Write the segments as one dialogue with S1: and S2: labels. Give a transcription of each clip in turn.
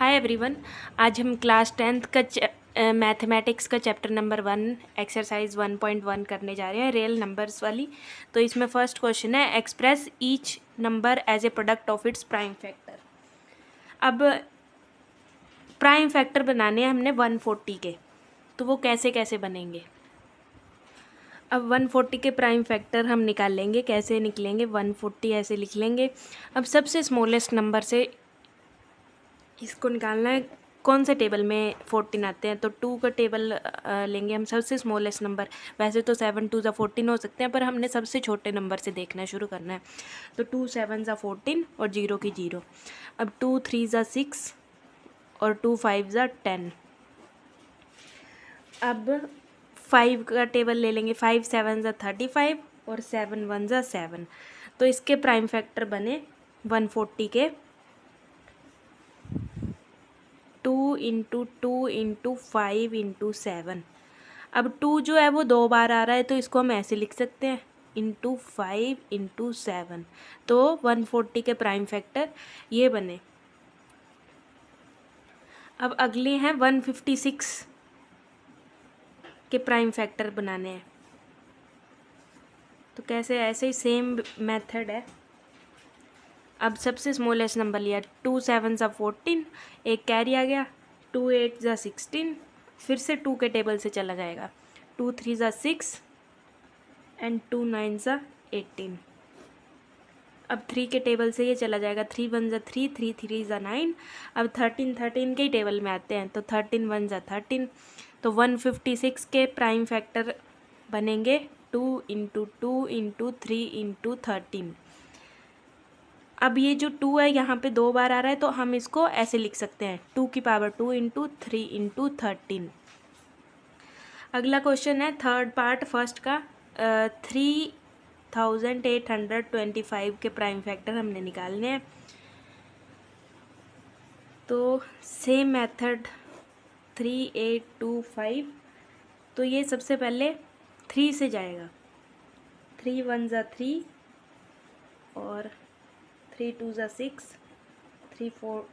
S1: Hi everyone. आज हम class 10th का मैथमेटिक्स का चैप्टर नंबर 1 एक्सरसाइज 1.1 करने जा रहे हैं, रियल नंबर्स वाली। तो इसमें फर्स्ट क्वेश्चन है, express each number as a product of its prime factor. अब प्राइम फैक्टर बनाने हैं हमने 140 के, तो वो कैसे कैसे बनेंगे। अब 140 के प्राइम फैक्टर हम निकाल लेंगे। कैसे निकलेंगे? 140 ऐसे लिख लेंगे। अब सबसे स्मॉलेस्ट नंबर से इसको निकालना है। कौन से टेबल में 14 आते हैं? तो 2 का टेबल लेंगे हम, सबसे स्मॉलेस्ट नंबर। वैसे तो 7 2 14 हो सकते हैं, पर हमने सबसे छोटे नंबर से देखना शुरू करना है। तो 2 7 14 और 0 की 0। अब 2 3 6 और 2 5 10। अब 5 का टेबल ले लेंगे। 5 7 35 और 7 1 7। तो इसके प्राइम फैक्टर बने 140 के 2 इंटू 2 इंटू 5 इंटू 7। अब 2 जो है वो 2 बार आ रहा है, तो इसको हम ऐसे लिख सकते हैं, इंटू 5 इंटू 7। तो 140 के प्राइम फैक्टर ये बने। अब अगले हैं 156 के प्राइम फैक्टर बनाने हैं। तो कैसे? ऐसे ही सेम मेथड है। अब सबसे स्मॉलेस्ट नंबर लिया, 2 7 14, एक कैरी आ गया, 2 8 16। फिर से 2 के टेबल से चला जाएगा, 2 3 6 एंड 2 9 18। अब 3 के टेबल से ये चला जाएगा, 3 1 3 3 3 9। अब 13 13 के ही टेबल में आते हैं, तो 13 1 13। तो 156 के प्राइम फैक्टर बनेंगे 2 इंटू 2 इंटू 3 इंटू 13। अब ये जो 2 है यहाँ पे 2 बार आ रहा है, तो हम इसको ऐसे लिख सकते हैं, 2 की पावर 2 इंटू 3 इंटू 13। अगला क्वेश्चन है थर्ड पार्ट फर्स्ट का। 3825 के प्राइम फैक्टर हमने निकालने हैं। तो सेम मेथड 3825। तो ये सबसे पहले 3 से जाएगा, 3 1 3 और 3 2 6, 3 4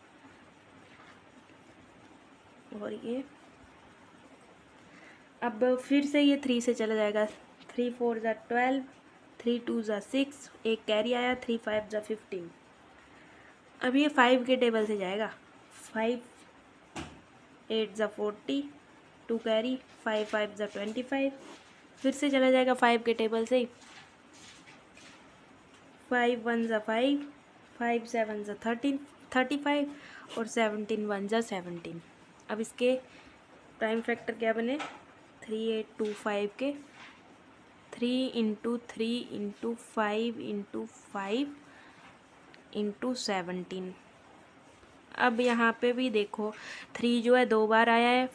S1: और ये। अब फिर से ये 3 से चला जाएगा, 3 4 12, 3 2 6, एक कैरी आया, 3 5 15। अब ये 5 के टेबल से जाएगा, 5 8 40, 2 कैरी, 5 5 25। फिर से चला जाएगा 5 के टेबल से, 5 1 5, 5 7 13 35 और 17 1 17। अब इसके प्राइम फैक्टर क्या बने? 3825 के 3 इंटू 3 इंटू 5 इंटू 5 इंटू 17। अब यहाँ पे भी देखो, 3 जो है 2 बार आया है,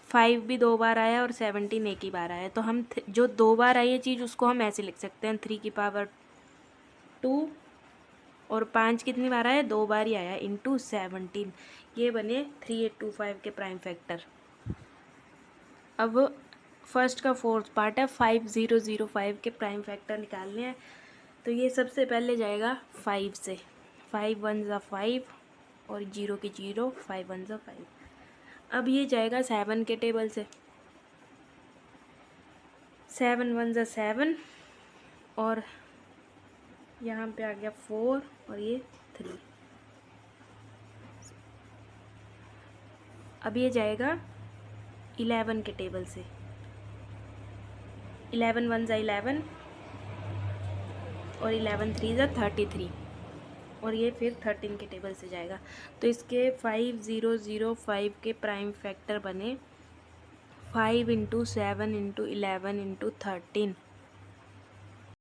S1: 5 भी 2 बार आया और 17 एक ही बार आया है। तो हम जो 2 बार आई है चीज़, उसको हम ऐसे लिख सकते हैं, 3 की पावर 2 और 5 कितनी बार आया? 2 बार ही आया, इंटू 17। ये बने 3825 के प्राइम फैक्टर। अब फर्स्ट का फोर्थ पार्ट है 5005 के प्राइम फैक्टर निकालने हैं। तो ये सबसे पहले जाएगा 5 से, 5 1 5 और 0 की 0, 5 1 5। अब ये जाएगा 7 के टेबल से, 7 1 7 और यहाँ पे आ गया 4 और ये 3। अब ये जाएगा 11 के टेबल से, 11 1 11 और 11 3 33 और ये फिर 13 के टेबल से जाएगा। तो इसके 5005 के प्राइम फैक्टर बने 5 इंटू 7 इंटू 11 इंटू 13